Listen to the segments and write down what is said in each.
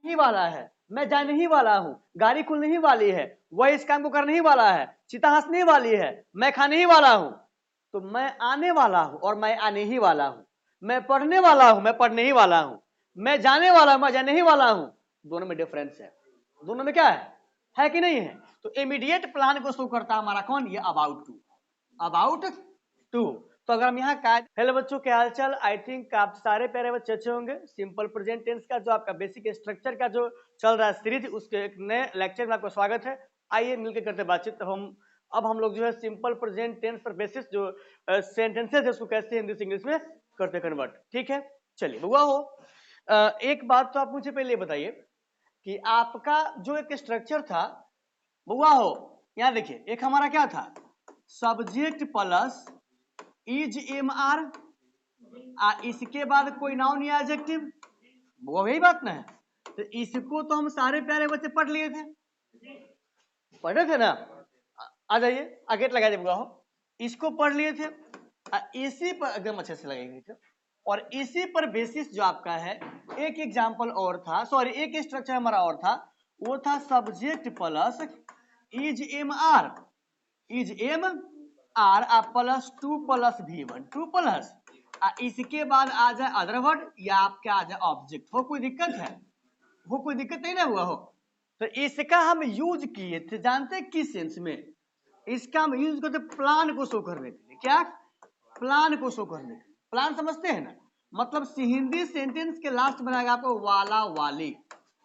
ही वाला है, मैं जाने ही वाला हूँ, गाड़ी खुलने ही वाली है, वह इस काम को करने ही वाला है, चिता हंसने ही वाली है, मैं खाने ही वाला हूँ। तो मैं आने वाला हूँ और मैं आने ही वाला हूँ, मैं पढ़ने वाला हूँ, मैं पढ़ने ही वाला हूँ, मैं जाने वाला हूँ, मैं जाने ही वाला हूँ। दोनों में डिफरेंस है, दोनों में क्या है कि नहीं है? तो इमीडिएट प्लान को शो करता है हमारा कौन? ये अबाउट टू, अबाउट टू। तो अगर हम यहाँ हेलो बच्चों, क्या हाल चाल? आई थिंक आप सारे प्यारे बच्चे अच्छे होंगे। सिंपल प्रेजेंट टेंस का जो आपका बेसिक स्ट्रक्चर का जो चल रहा है सीरीज, उसके एक नए लेक्चर में आपका स्वागत है। आइए मिलकर करते बातचीत। अब हम लोग जो है सिंपल प्रेजेंट टेंस पर बेसिस जो सेंटेंसेस है उसको कैसे हिंदी से इंग्लिश में करते कन्वर्ट। ठीक है, चलिए बुआ हो। एक बात तो आप मुझे पहले बताइए कि आपका जो एक स्ट्रक्चर था बुआ हो, यहाँ देखिए, एक हमारा क्या था? Subject plus is am are, इसके बाद कोई नाउन या एडजेक्टिव, वो वही बात ना है। तो इसको तो हम सारे प्यारे बच्चे पढ़ लिए थे, पढ़े थे ना? आ जाइए आगे लगा दीजिए हो, इसको पढ़ लिए थे। इसी पर एकदम अच्छे से लगेंगे। और इसी पर बेसिस जो आपका है, एक एग्जाम्पल और था, सॉरी एक स्ट्रक्चर हमारा और था, वो था subject plus is am are, is am are plus to plus V1, to plus इसके बाद आ जाए अदर वर्ड या आपके आ जाए ऑब्जेक्ट। हो कोई दिक्कत है? हो कोई दिक्कत नहीं ना हुआ हो? तो इसका हम यूज किए थे, जानते हैं किस सेंस में? इसका हम यूज करते प्लान को शो करने के लिए। क्या? प्लान को शो करने के लिए। प्लान समझते हैं ना? मतलब हिंदी सेंटेंस के लास्ट में रहेगा आपको वाला वाली,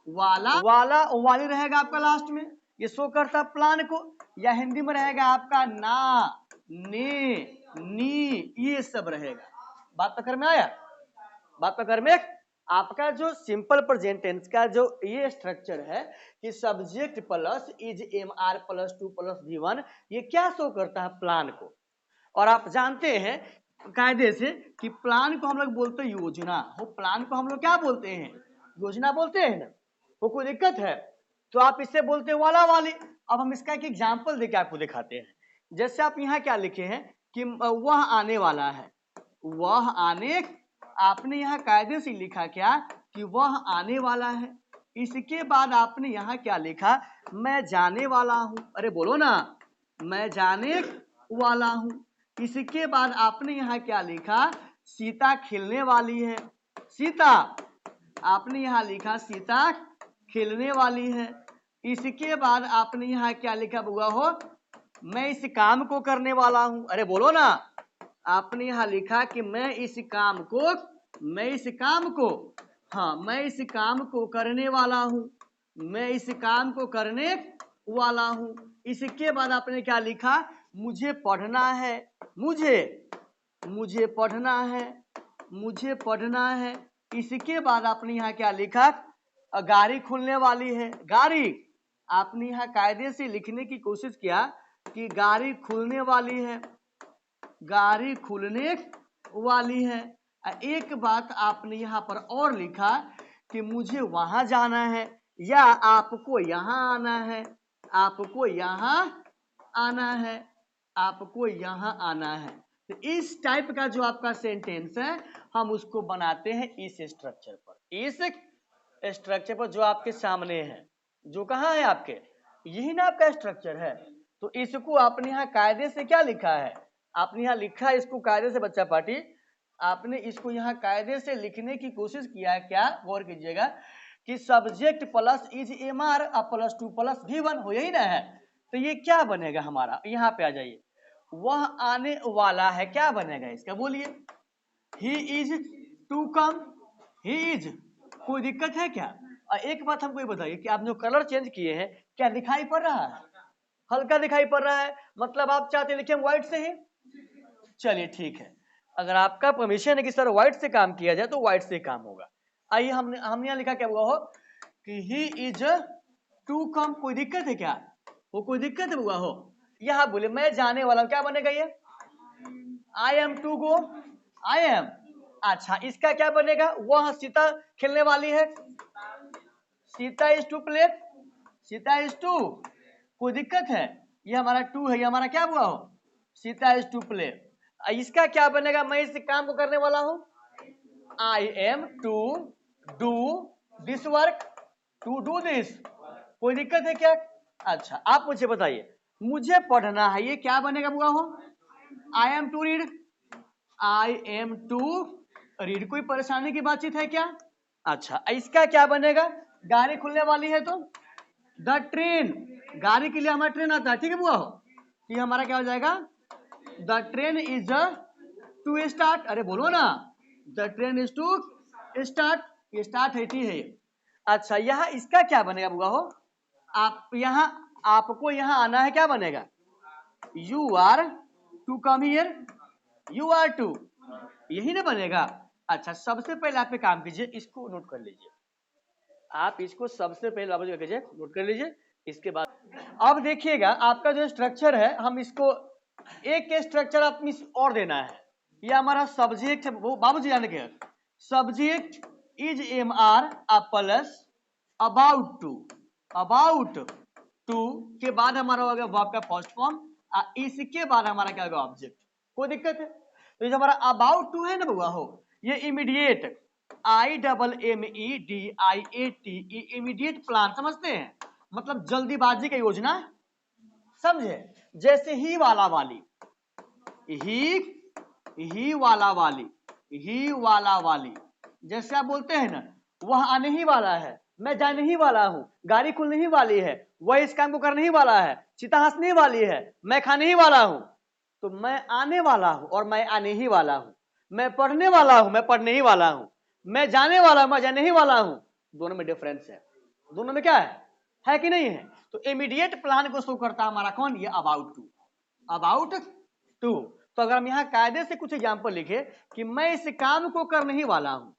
वाला वाला वाली रहेगा आपका लास्ट में, ये शो करता है प्लान को। या हिंदी में रहेगा आपका ना, ने, नी, ये सब रहेगा। बात पकड़ में आया? बात पकड़ में? आपका जो सिंपल प्रेजेंट टेंस का जो ये स्ट्रक्चर है कि subject plus is am are plus to plus V1, ये क्या शो करता है? प्लान को। और आप जानते हैं कायदे से कि प्लान को हम लोग बोलते हैं योजना। वो प्लान को हम लोग क्या बोलते हैं? योजना बोलते हैं ना। वो कोई दिक्कत है? तो आप इससे बोलते हैं वाला वाली। अब हम इसका एक एग्जाम्पल देके आपको दिखाते हैं। जैसे आप यहाँ क्या लिखे हैं कि वह आने वाला है, वह आने, आपने यहाँ कायदे से लिखा क्या कि वह आने वाला है। इसके बाद आपने यहाँ क्या लिखा? मैं जाने वाला हूं। अरे बोलो ना, मैं जाने वाला हूं। इसके बाद आपने यहाँ क्या लिखा? सीता खेलने वाली है। सीता, आपने यहाँ लिखा सीता खेलने वाली है। इसके बाद आपने यहाँ क्या लिखा बुआ हो? मैं इस काम को करने वाला हूं। अरे बोलो ना, आपने यहाँ लिखा कि मैं इस काम को, मैं इस काम को, हाँ मैं इस काम को करने वाला हूं, मैं इस काम को करने वाला हूं। इसके बाद आपने क्या लिखा? मुझे पढ़ना है, मुझे पढ़ना है, मुझे पढ़ना है। इसके बाद आपने यहाँ क्या लिखा? गाड़ी खुलने वाली है। गाड़ी, आपने यहाँ कायदे से लिखने की कोशिश किया कि गाड़ी खुलने वाली है, गाड़ी खुलने वाली है। एक बात आपने यहाँ पर और लिखा कि मुझे वहां जाना है या आपको यहाँ आना है, आपको यहाँ आना है, आपको यहाँ आना है। तो इस टाइप का जो आपका सेंटेंस है हम उसको बनाते हैं इस स्ट्रक्चर पर। इस स्ट्रक्चर पर जो आपके सामने है, जो कहाँ है आपके, यही ना आपका स्ट्रक्चर है। तो इसको आपने यहाँ कायदे से क्या लिखा है? आपने यहाँ लिखा है इसको कायदे से, बच्चा पार्टी आपने इसको यहाँ कायदे से लिखने की कोशिश किया है। क्या? गौर कीजिएगा कि subject plus is am are plus to plus V1 हो, यही ना है? तो ये क्या बनेगा हमारा? यहाँ पे आ जाइए, वह आने वाला है, क्या बनेगा इसका? बोलिए। He is to come, he is. कोई दिक्कत है क्या? एक बात हमको ये बताइए कि आप जो कलर चेंज किए हैं क्या दिखाई पड़ रहा है? हल्का दिखाई पड़ रहा है, मतलब आप चाहते लिखे व्हाइट से ही। चलिए ठीक है, अगर आपका परमिशन है कि सर व्हाइट से काम किया जाए तो व्हाइट से काम होगा। आइए हमने यहाँ लिखा क्या हुआ हो कि ही इज टू कम। कोई दिक्कत है क्या? वो कोई दिक्कत हुआ हो? यहाँ बोले मैं जाने वाला हूं, क्या बनेगा ये? I am to go, I am. अच्छा, इसका क्या बनेगा? वह सीता खेलने वाली है, Sita is to play, Sita is to. कोई दिक्कत है? ये हमारा टू है, ये हमारा क्या हुआ हो? Sita is to play. इसका क्या बनेगा? मैं इस काम को करने वाला हूं, I am to do this work. To do this. कोई दिक्कत है क्या? अच्छा आप मुझे बताइए, मुझे पढ़ना है, ये क्या बनेगा बुआ हो? I am to read, I am to read. कोई परेशानी की बातचीत है क्या? अच्छा इसका क्या बनेगा? गाड़ी खुलने वाली है तो द ट्रेन, गाड़ी के लिए हमारा ट्रेन आता है, ठीक है बुआ हो? ये हमारा क्या हो जाएगा? The train is to start. अरे बोलो ना, the train is to start. ये स्टार्ट है, ठीक है। अच्छा यहाँ इसका क्या बनेगा बुआ हो? आप यहाँ, आपको यहाँ आना है, क्या बनेगा? You are to come here, you are to, यही ना बनेगा। अच्छा सबसे पहले आप काम कीजिए, इसको नोट कर लीजिए, आप इसको सबसे पहले वापस कीजिए, नोट कर लीजिए। इसके बाद अब देखिएगा आपका जो स्ट्रक्चर है, हम इसको एक के स्ट्रक्चर आप और देना है। ये हमारा सब्जेक्ट है, वो बाबूजी जाने के, subject is am are plus about to, about to के बाद हमारा होगा वर्ब का फर्स्ट फॉर्म, इसके बाद हमारा क्या होगा? ऑब्जेक्ट। कोई दिक्कत है? तो जो हमारा अबाउट टू है ना बुआ हो, ये इमीडिएट, IMMEDIAT, इमीडिएट प्लान, समझते हैं? मतलब जल्दीबाजी का योजना, समझे? जैसे ही वाला वाली, ही वाला वाली, ही वाला वाली, जैसे आप बोलते हैं ना, वह आने ही वाला है, मैं जाने ही वाला हूं, गाड़ी खुलने ही वाली है, वह इस काम को करने ही वाला है, चिता हंसने ही वाली है, मैं खाने ही वाला हूं। तो मैं आने वाला हूं और मैं आने ही वाला हूं, मैं पढ़ने वाला हूं, मैं पढ़ने ही वाला हूं, मैं जाने वाला हूं, मैं जाने ही वाला हूं। दोनों में डिफरेंस है, दोनों में क्या है कि नहीं है? तो इमीडिएट प्लान को शो करता हमारा कौन? ये अबाउट टू, अबाउट टू। तो अगर हम यहाँ कायदे से कुछ एग्जाम्पल लिखे कि मैं इस काम को करने ही वाला हूं,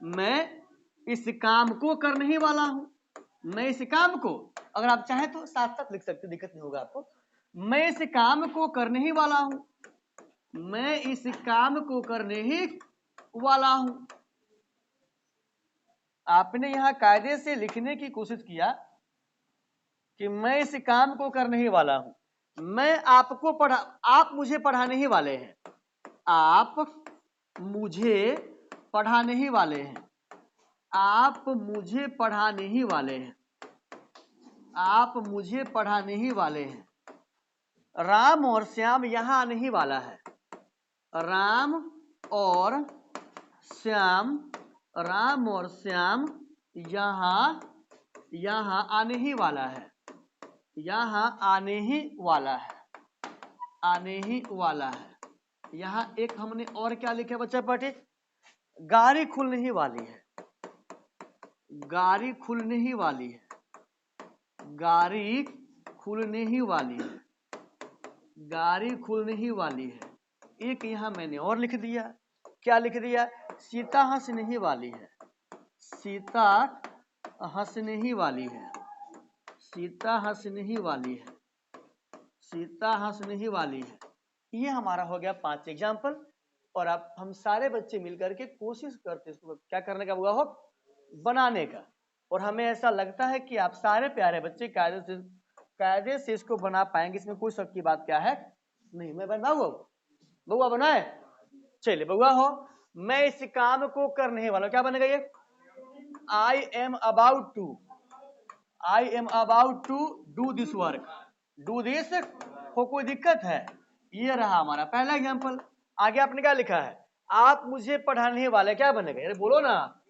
मैं इस काम को करने ही वाला हूं, मैं इस काम को, अगर आप चाहें तो साथ साथ लिख सकते, दिक्कत नहीं होगा आपको। मैं इस काम को करने ही वाला हूं, मैं इस काम को करने ही वाला हूं। आपने यहां कायदे से लिखने की कोशिश किया कि मैं इस काम को करने ही वाला हूं, मैं आपको पढ़ा, आप मुझे पढ़ाने ही वाले हैं, आप मुझे पढ़ाने ही वाले हैं, आप मुझे पढ़ाने ही वाले हैं, आप मुझे पढ़ाने ही वाले हैं। राम और श्याम यहां आने ही वाला है, राम और श्याम, राम और श्याम यहां आने ही वाला है, यहां आने ही वाला है, आने ही वाला है। यहां एक हमने और क्या लिखा बच्चा पाठी? गाड़ी खुलने ही वाली है, गाड़ी खुलने ही वाली है, गाड़ी खुलने ही वाली है, गाड़ी खुलने ही वाली है। एक यहां मैंने और लिख दिया, क्या लिख दिया? सीता हंसने ही वाली है, सीता हंसने ही वाली है, सीता हंसने ही वाली है, सीता हंसने ही वाली है। ये हमारा हो गया 5 एग्जाम्पल। और आप हम सारे बच्चे मिलकर के कोशिश करते इसको क्या करने का हुआ हो, बनाने का। और हमें ऐसा लगता है कि आप सारे प्यारे बच्चे कायदे से इसको बना पाएंगे, इसमें कोई शक की बात क्या है नहीं। मैं बनाऊँ, बउआ बनाए? चलिए बउआ हो, मैं इस काम को करने वाला, क्या बनेगा ये? I am about to, I am about to do this work, do this हो। कोई दिक्कत है? ये रहा हमारा पहला एग्जांपल। आगे आपने क्या लिखा है? आप मुझे पढ़ाने वाले, क्या बनेगा? अरे बोलो ना,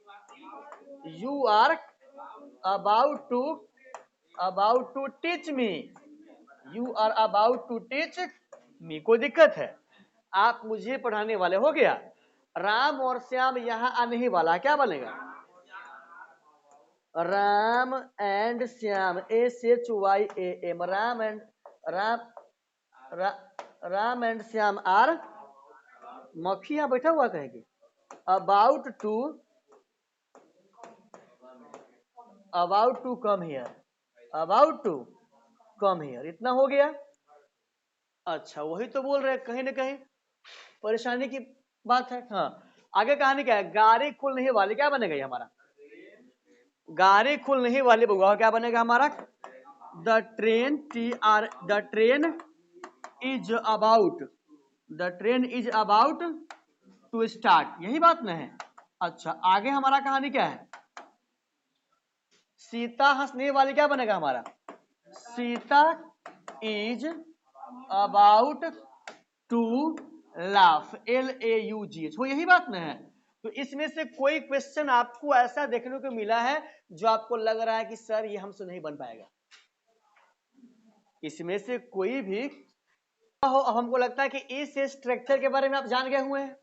you are about to teach me, you are about to teach me. कोई दिक्कत है? आप मुझे पढ़ाने वाले, हो गया। राम और श्याम यहां आने ही वाला, क्या बनेगा? Ram and Shyam, SHYAM, Ram and Ram and Shyam are, मक्खी यहां बैठा हुआ कहेगी, about to come here, about to come here. इतना हो गया। अच्छा वही तो बोल रहे, कहीं ना कहीं परेशानी की बात है। हाँ आगे कहानी क्या है? गाड़ी खुल नहीं वाली, क्या बनेगा ये हमारा? गाड़ी खुल नहीं वाली बउआ, क्या बनेगा हमारा? The train, the train is about, the train is about to start, यही बात ना है। अच्छा आगे हमारा कहानी क्या है? सीता हंसने वाली क्या बनेगा हमारा? Sita is about to laugh, LAUGH, हो यही बात ना है। तो इसमें से कोई क्वेश्चन आपको ऐसा देखने को मिला है जो आपको लग रहा है कि सर ये हमसे नहीं बन पाएगा? इसमें से कोई भी हो, हमको लगता है कि इस स्ट्रक्चर के बारे में आप जान गए हुए हैं।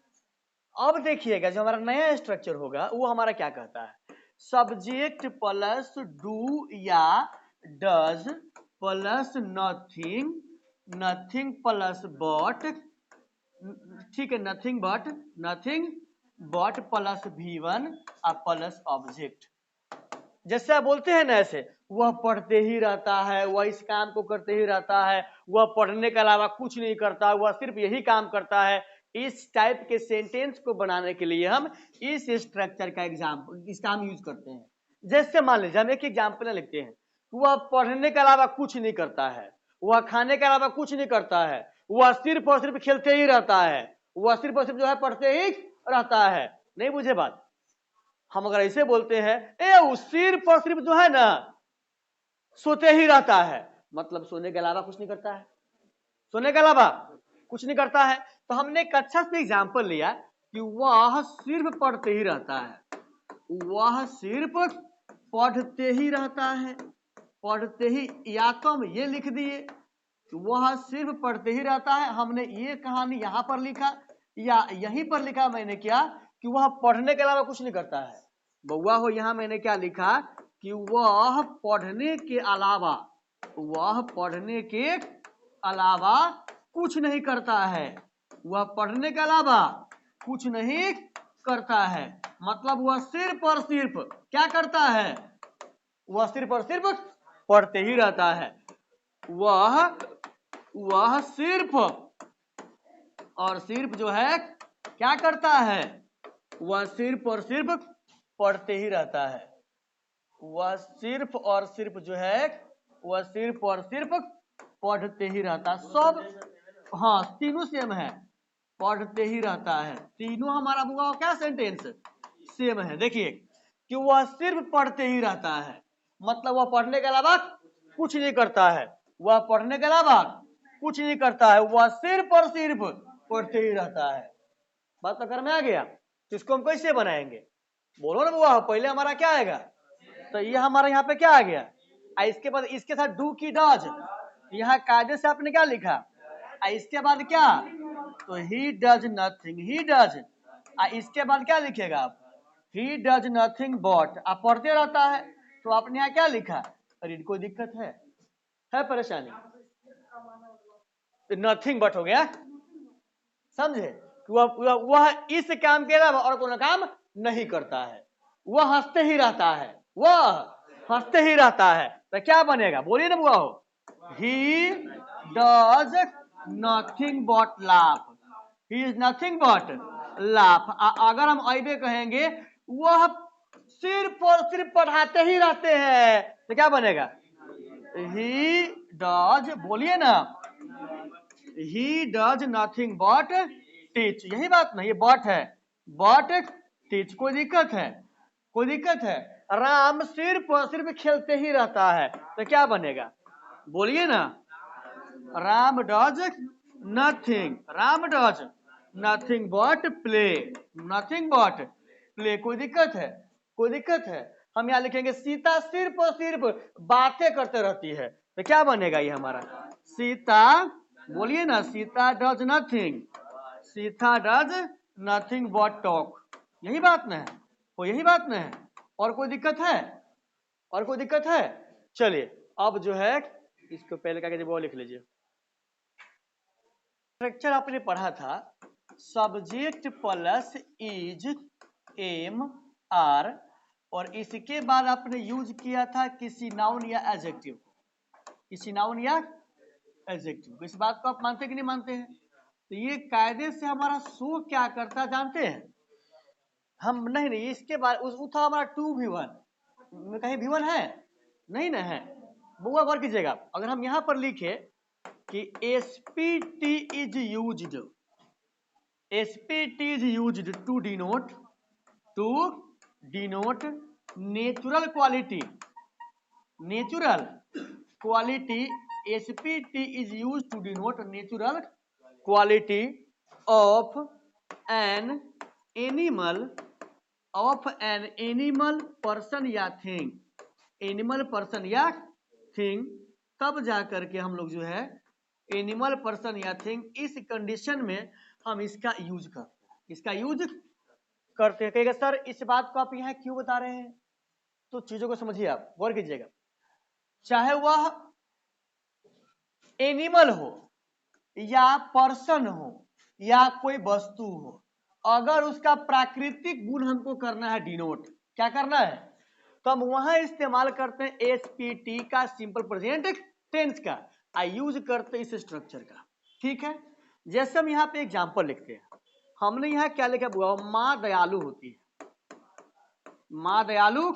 अब देखिएगा जो हमारा नया स्ट्रक्चर होगा वो हमारा क्या कहता है, सब्जेक्ट प्लस डू या does plus nothing, nothing plus but, ठीक है, नथिंग बट प्लस V1 और प्लस ऑब्जेक्ट। जैसे आप बोलते हैं ना, ऐसे वह पढ़ते ही रहता है, वह इस काम को करते ही रहता है, वह पढ़ने के अलावा कुछ नहीं करता, वह सिर्फ यही काम करता है। इस टाइप के सेंटेंस को बनाने के लिए हम इस स्ट्रक्चर का इसका हम यूज करते हैं। जैसे मान लीजिए हम एक एग्जाम्पल लिखते हैं, वह पढ़ने के अलावा कुछ नहीं करता है, वह खाने के अलावा कुछ नहीं करता है, वह सिर्फ और सिर्फ खेलते ही रहता है, वह सिर्फ और सिर्फ जो है पढ़ते ही रहता है। नहीं बुझे बात? हम अगर ऐसे बोलते हैं वो सिर्फ और सिर्फ जो है ना सोते ही रहता है, मतलब सोने के अलावा कुछ नहीं करता है, सोने के अलावा कुछ नहीं करता है। तो हमने एक अच्छा सा एग्जाम्पल लिया कि वह सिर्फ पढ़ते ही रहता है, वह सिर्फ पढ़ते ही रहता है, पढ़ते ही, या तो हम ये लिख दिए वह सिर्फ पढ़ते ही रहता है, हमने ये कहानी यहां पर लिखा या यहीं पर लिखा मैंने क्या कि वह पढ़ने के अलावा कुछ नहीं करता है। बउआ हो, यहां मैंने क्या लिखा कि वह पढ़ने के अलावा, वह पढ़ने के अलावा कुछ नहीं करता है, वह पढ़ने के अलावा कुछ नहीं करता है, मतलब वह सिर्फ और सिर्फ क्या करता है, वह सिर्फ और सिर्फ पढ़ते ही रहता है। वह सिर्फ और सिर्फ जो है क्या करता है, वह सिर्फ और सिर्फ पढ़ते ही रहता है, वह सिर्फ और सिर्फ जो है वह सिर्फ और सिर्फ पढ़ते ही रहता है। सब हाँ तीनों सेम है, पढ़ते ही रहता है, तीनों हमारा बुआ क्या सेंटेंस सेम है। देखिए कि वह सिर्फ पढ़ते ही रहता है, मतलब वह पढ़ने के अलावा कुछ नहीं करता है, वह पढ़ने के अलावा कुछ नहीं करता है, वह सिर्फ और सिर्फ पढ़ते ही रहता है। बात तो कर में आ गया। तो इसको हम कैसे बनाएंगे, बोलो ना बुआ, पहले हमारा क्या आएगा, तो ये हमारा यहाँ पे क्या आ गया, इसके बाद इसके साथ डू की डज, यहाँ कायदे से आपने क्या लिखा, इसके बाद क्या, तो he does nothing, he does, इसके बाद क्या लिखेगा आप, ही डज नथिंग बट, आप पढ़ते रहता है, तो आपने यहाँ क्या लिखा, अरे कोई दिक्कत है परेशानी, नथिंग बट हो गया, समझे, वह इस काम के अलावा और कोई काम नहीं करता है, वह हंसते ही रहता है, वह हंसते ही रहता है, तो क्या बनेगा बोलिए ना बुआ हो, he does nothing but laugh, he is nothing but laugh. अगर हम ऐबे कहेंगे वह सिर्फ और सिर्फ पढ़ाते ही रहते हैं, तो क्या बनेगा, ही डज, बोलिए ना, he does nothing but teach, यही बात ना, ये बट है, बट टीच, कोई दिक्कत है, कोई दिक्कत है। राम सिर्फ और सिर्फ खेलते ही रहता है, तो क्या बनेगा बोलिए ना, Ram does nothing, Ram does nothing but play, nothing but play, कोई दिक्कत है, कोई दिक्कत है। हम यहाँ लिखेंगे सीता सिर्फ और सिर्फ बातें करते रहती है, तो क्या बनेगा ये हमारा, सीता, बोलिए ना, Sita does nothing, Sita does nothing but talk, यही बात ना है, वो यही बात ना है, और कोई दिक्कत है, और कोई दिक्कत है। चलिए अब जो है इसको पहले क्या कहते वो लिख लीजिए। स्ट्रक्चर आपने पढ़ा था subject plus is am are, और इसके बाद आपने यूज किया था किसी नाउन या एडजेक्टिव, किसी नाउन या एडजेक्टिव। इस बात को आप मानते कि नहीं मानते हैं, तो ये कायदे से हमारा शो क्या करता जानते हैं हम, नहीं इसके बाद उस था हमारा 2v1, कहीं v1 है नहीं ना है, बुआ गौर कीजिएगा, अगर हम यहां पर लिखे कि SPT is used, SPT is used to denote natural quality, natural quality SPT is use to denote natural quality of an animal person या थिंग, एनिमल पर्सन या थिंग, तब जाकर के हम लोग जो है एनिमल पर्सन या थिंग इस कंडीशन में हम इसका यूज करते हैं। कहेगा सर इस बात को आप यहाँ क्यों बता रहे हैं, तो चीजों को समझिए, आप गौर कीजिएगा। चाहे वह एनिमल हो या पर्सन हो या कोई वस्तु हो, अगर उसका प्राकृतिक गुण हमको करना है डिनोट, क्या करना है, तो हम वहां इस्तेमाल करते हैं एसपीटी का सिंपल प्रेजेंट टेंस का, यूज करते हैं इस स्ट्रक्चर का। ठीक है, जैसे हम यहाँ पे एग्जांपल लिखते हैं, हमने यहाँ क्या लिखा हुआ, माँ दयालु होती है, माँ दयालु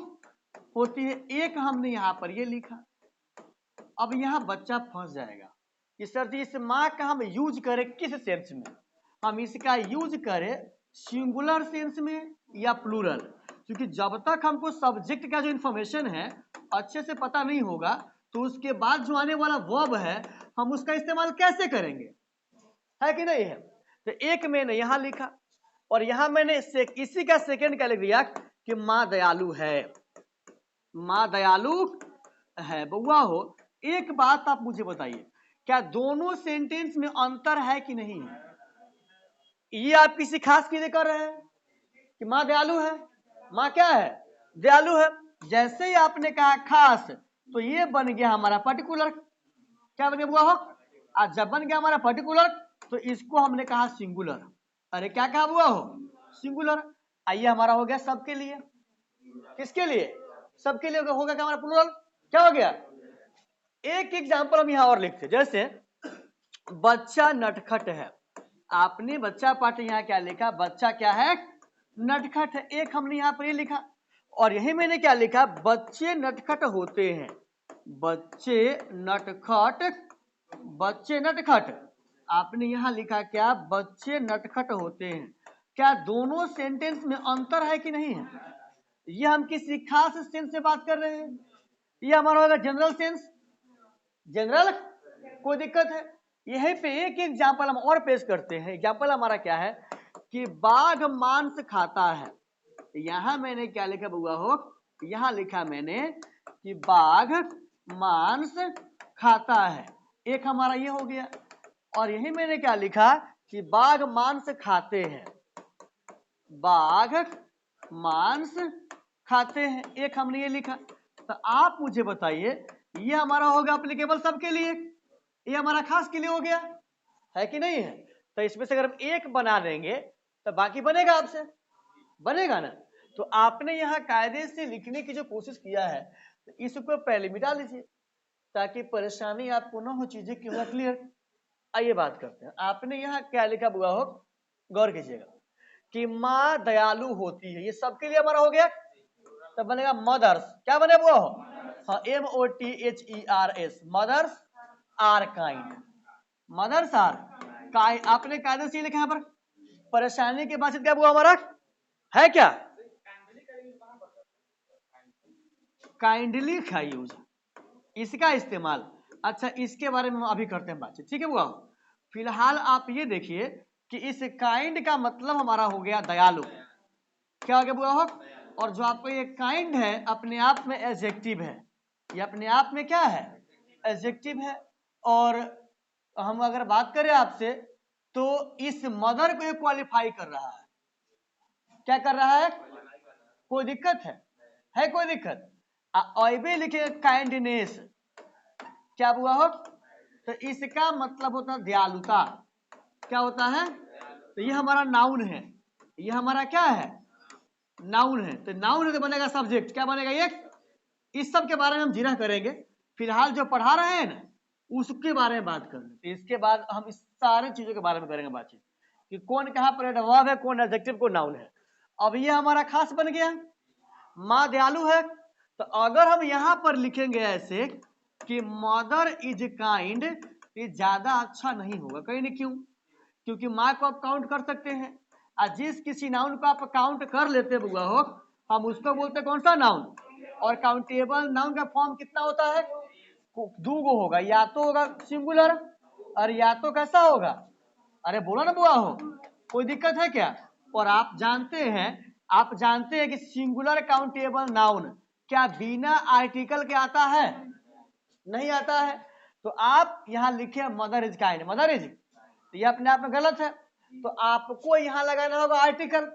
होती है, एक हमने यहाँ पर ये लिखा। अब यहाँ बच्चा फंस जाएगा कि सर जी इस माँ का हम यूज करें किस सेंस में, हम इसका यूज करें सिंगुलर सेंस में या प्लूरल, क्योंकि जब तक हमको सब्जेक्ट का जो इंफॉर्मेशन है अच्छे से पता नहीं होगा तो उसके बाद जो आने वाला वर्ब है हम उसका इस्तेमाल कैसे करेंगे, है कि नहीं है। तो एक मैंने यहां लिखा और यहां मैंने इसी का सेकंड क्या लिख दिया कि माँ दयालु है, माँ दयालु है। बउआ हो, एक बात आप मुझे बताइए, क्या दोनों सेंटेंस में अंतर है कि नहीं है, ये आप किसी खास के लिए कर रहे हैं कि माँ दयालु है, माँ क्या है, दयालु है। जैसे ही आपने कहा खास, तो ये बन गया हमारा पर्टिकुलर, क्या बन गया बुआ हो, आज जब बन गया हमारा पर्टिकुलर तो इसको हमने कहा सिंगुलर। अरे क्या कहा बुआ हो, सिंगुलर। आइए हमारा हो गया सबके लिए, किसके लिए, सबके लिए होगा क्या हमारा प्लूरल, क्या हो गया। एक एग्जांपल हम यहां और लिखते, जैसे बच्चा नटखट है, आपने बच्चा पाठ यहाँ क्या लिखा, बच्चा क्या है, नटखट है, एक हमने यहाँ पर ये लिखा। और यही मैंने क्या लिखा, बच्चे नटखट होते हैं, बच्चे नटखट, बच्चे नटखट, आपने यहाँ लिखा क्या, बच्चे नटखट होते हैं। क्या दोनों सेंटेंस में अंतर है कि नहीं है, ये हम किसी खास सेंस से बात कर रहे हैं, ये हमारा होगा जनरल सेंस, जनरल, कोई दिक्कत है। यहीं पे एक एग्जाम्पल हम और पेश करते हैं। एग्जाम्पल हमारा क्या है कि बाघ मांस खाता है, यहां मैंने क्या लिखा बुआ हो, यहां लिखा मैंने कि बाघ मांस खाता है, एक हमारा ये हो गया। और यही मैंने क्या लिखा कि बाघ मांस खाते हैं, बाघ मांस खाते हैं, एक हमने ये लिखा। तो आप मुझे बताइए, ये हमारा होगा एप्लीकेबल सबके लिए, ये हमारा खास के लिए हो गया, है कि नहीं है। तो इसमें से अगर हम एक बना देंगे तो बाकी बनेगा, आपसे बनेगा ना। तो आपने यहाँ कायदे से लिखने की जो कोशिश किया है, तो इसको पहले मिटा लीजिए ताकि परेशानी आपको ना हो, चीजें क्यों क्लियर। आइए बात करते हैं, आपने यहाँ क्या लिखा बुआ हो, गौर कीजिएगा कि माँ दयालु होती है, ये सबके लिए हमारा हो गया। तब बनेगा मदर्स, क्या बने बुआ हो, हाँ MOTHERS, mothers are kind, mothers are kind. आपने कायदे से लिखा है पर परेशानी के बाद क्या बुआ हमारा है, क्या काइंडली का यूज, इसका इस्तेमाल। अच्छा, इसके बारे में हम अभी करते हैं बातचीत, ठीक है बुआ। फिलहाल आप ये देखिए कि इस काइंड का मतलब हमारा हो गया दयालु, क्या हो गया बुआ हो। और जो आपको ये काइंड है अपने आप में एडजेक्टिव है, ये अपने आप में क्या है, एडजेक्टिव है। और हम अगर बात करें आपसे तो इस मदर को ये क्वालिफाई कर रहा है, क्या कर रहा है, कोई दिक्कत है कोई दिक्कत। अबे लिखे काइंडनेस, क्या हुआ हो, तो इसका मतलब होता है दयालुता, क्या होता है, तो ये हमारा नाउन है, ये हमारा क्या है, नाउन है। तो नाउन है तो बनेगा सब्जेक्ट, क्या बनेगा ये। इस सब के बारे में हम जिक्र करेंगे, फिलहाल जो पढ़ा रहे हैं ना उसके बारे में बात करेंगे। इसके बाद हम इस सारे चीजों के बारे में करेंगे बातचीत कि कौन कहाँ पर एडवर्ब है, कौन एडजेक्टिव, कौन नाउन है। अब ये हमारा खास बन गया, माँ दयालु है। तो अगर हम यहाँ पर लिखेंगे ऐसे कि मदर इज काइंड, ये ज्यादा अच्छा नहीं होगा, कहीं नहीं, क्यों, क्योंकि माँ को आप काउंट कर सकते हैं, और जिस किसी नाउन को आप काउंट कर लेते बुआ हो, हम उसको बोलते कौन सा नाउन, और काउंटेबल नाउन का फॉर्म कितना होता है? दूगो होगा, या तो होगा सिंगुलर और या तो कैसा होगा? अरे बोलो ना बुआ हो, कोई दिक्कत है क्या? और आप जानते हैं कि सिंगुलर काउंटेबल नाउन क्या बिना आर्टिकल के आता है? नहीं आता है। तो आप यहाँ लिखे mother is kind, mother is, तो ये अपने आप में गलत है। तो आपको यहाँ लगाना होगा आर्टिकल।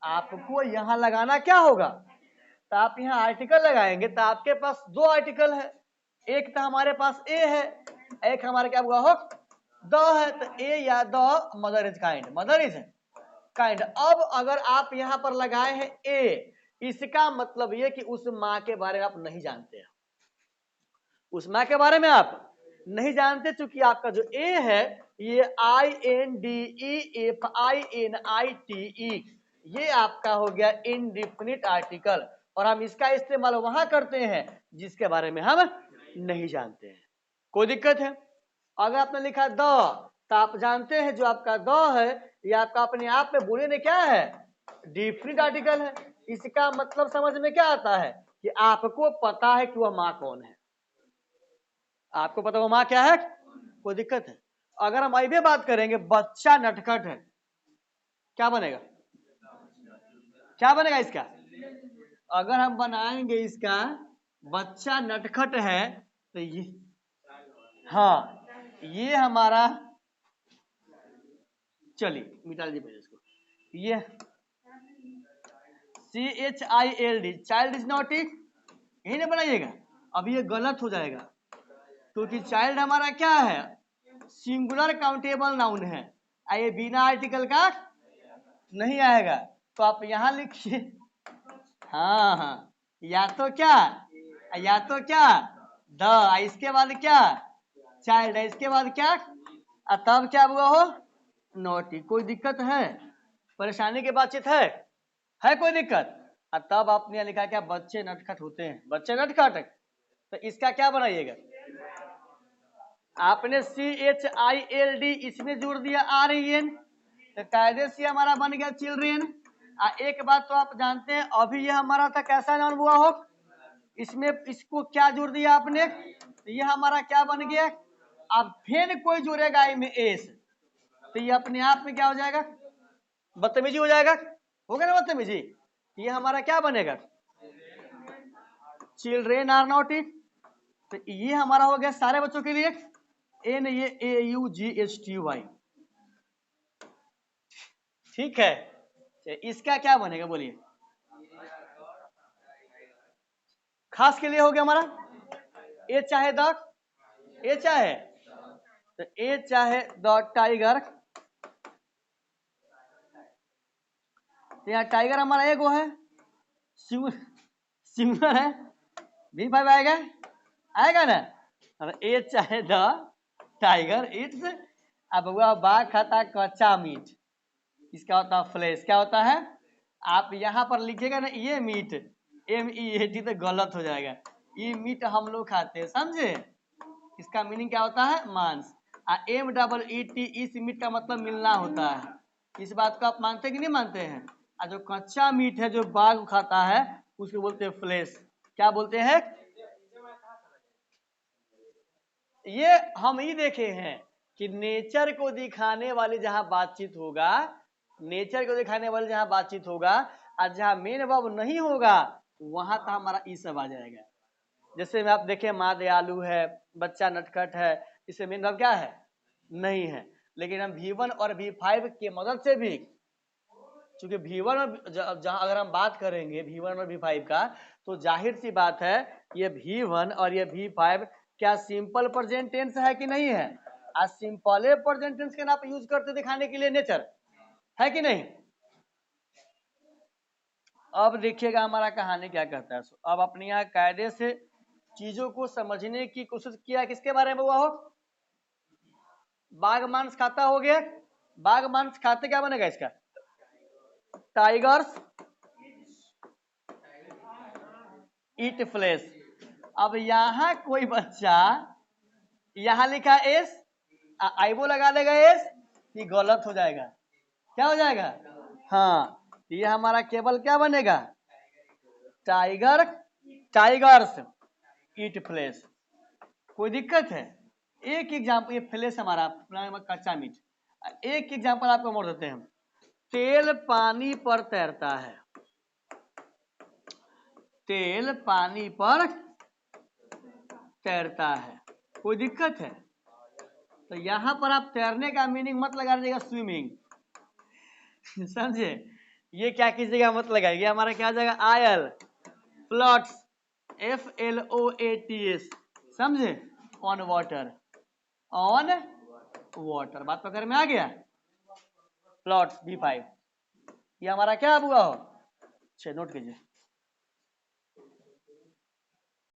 आपको यहाँ लगाना क्या होगा? तो आप यहाँ आर्टिकल लगाएंगे तो आपके पास दो आर्टिकल है, एक तो हमारे पास ए है, एक हमारे क्या हुआ हो द है। तो ए या the mother is kind, mother is kind. अब अगर आप यहाँ पर लगाए हैं ए, इसका मतलब ये कि उस माँ के बारे में आप नहीं जानते हैं, उस माँ के बारे में आप नहीं जानते। चूंकि आपका जो ए है ये INDEFINITE, ये आपका हो गया इनडिफिनिट आर्टिकल, और हम इसका इस्तेमाल वहां करते हैं जिसके बारे में हम नहीं जानते हैं। कोई दिक्कत है? अगर आपने लिखा द, तो आप जानते हैं जो आपका द है ये आपका अपने आप में बोले में क्या है? डिफिनिट आर्टिकल है। इसका मतलब समझ में क्या आता है कि आपको पता है कि वह माँ कौन है, आपको पता वो माँ क्या है। कोई दिक्कत है? अगर हम अभी बात करेंगे बच्चा नटखट है, क्या बनेगा? क्या बनेगा इसका? अगर हम बनाएंगे इसका बच्चा नटखट है तो ये, हाँ ये हमारा, चलिए मिटा दीजिए पहले इसको, ये CHILD, child is not it, यही नहीं बनाइएगा। अब ये गलत हो जाएगा क्योंकि चाइल्ड हमारा क्या है? सिंगुलर काउंटेबल नाउन है, ये बिना आर्टिकल का नहीं आएगा। तो आप यहां लिखिए, हाँ हाँ, या तो क्या द, इसके बाद क्या चाइल्ड, इसके बाद क्या, तब क्या हुआ हो नोटी। कोई दिक्कत है? परेशानी की बातचीत है कोई दिक्कत? तब आपने लिखा क्या बच्चे नटखट होते हैं, बच्चे नटखट, तो इसका क्या बनाइएगा? आपने CHILD इसमें जोड़ दिया REN, तो कायदे से हमारा बन गया चिल्ड्रेन। एक बात तो आप जानते हैं, अभी ये हमारा था कैसा नाउन हुआ हो, इसमें इसको क्या जोड़ दिया आपने, तो ये हमारा क्या बन गया? अब फिर कोई जोड़ेगा में एस, तो ये अपने आप में क्या हो जाएगा? बदतमीजी हो जाएगा, होगा ना बदतमीजी। ये हमारा क्या बनेगा? Children are not it. तो ये हमारा हो गया सारे बच्चों के लिए एन, ये AUGHTY, ठीक है। इसका क्या बनेगा बोलिए? खास के लिए हो गया हमारा ए चाहे द, ए चाहे तो ए चाहे द टाइगर, यहाँ टाइगर हमारा एगो है, सिंगुलर है, V5 आएगा ना। ए चाहे द टाइगर इट्स, अब हुआ बा खाता कच्चा मीट, इसका होता है फ्लेश, क्या होता है? आप यहाँ पर लिखिएगा ना ये मीट MEAT, तो गलत हो जाएगा। ये मीट हम लोग खाते हैं, समझे? इसका मीनिंग क्या होता है? मांस। MEET, इस मीट का मतलब मिलना होता है। इस बात को आप मानते कि नहीं मानते हैं? जो कच्चा मीट है जो बाघ खाता है उसको बोलते हैं फ्लेश। क्या बोलते हैं? ये हम ही देखे हैं कि नेचर को दिखाने वाली जहां बातचीत होगा, नेचर को दिखाने वाली जहां बातचीत होगा और जहां मेन वर्ब नहीं होगा वहां तो हमारा ई सब आ जाएगा। जैसे में आप देखें माँ दयालु है, बच्चा नटखट है, इससे मेन वर्ब क्या है? नहीं है। लेकिन हम V1 और V5 की मदद से भी, चूंकि V1 और जहां अगर हम बात करेंगे V1 और V5 का, तो जाहिर सी बात है ये V1 और ये V5 क्या सिंपल प्रेजेंट टेंस है कि नहीं है? आज सिंपल प्रेजेंट टेंस के आप यूज करते दिखाने के लिए नेचर, है कि नहीं? अब देखिएगा हमारा कहानी क्या कहता है। अब अपने यहाँ कायदे से चीजों को समझने की कोशिश किया, किसके बारे में हुआ हो? बाघ मांस खाता हो गया, बाघ मांस खाते क्या बनेगा इसका? टाइगर्स ईट फ्लेश। अब यहां कोई बच्चा यहां लिखा एस, आईबो लगा देगा एस, ये गलत हो जाएगा। क्या हो जाएगा? हाँ, ये हमारा केवल क्या बनेगा? टाइगर टाइगर्स ईट फ्लेश। कोई दिक्कत है? एक एग्जाम्पल, ये फ्लेश हमारा कच्चा मीट। एक एग्जाम्पल आपको मोड़ देते हैं। तेल पानी पर तैरता है, तेल पानी पर तैरता है, कोई दिक्कत है? तो यहां पर आप तैरने का मीनिंग मत लगा दीजिएगा स्विमिंग, समझे? ये क्या कीजिएगा मत लगाइए, हमारा क्या आ जाएगा आयल, फ्लोट्स, FLOATS, समझे? ऑन वाटर, ऑन वाटर, बात पकड़ में आ गया? फ्लोट्स B5, ये हमारा क्या हुआ हो? नोट कीजिए।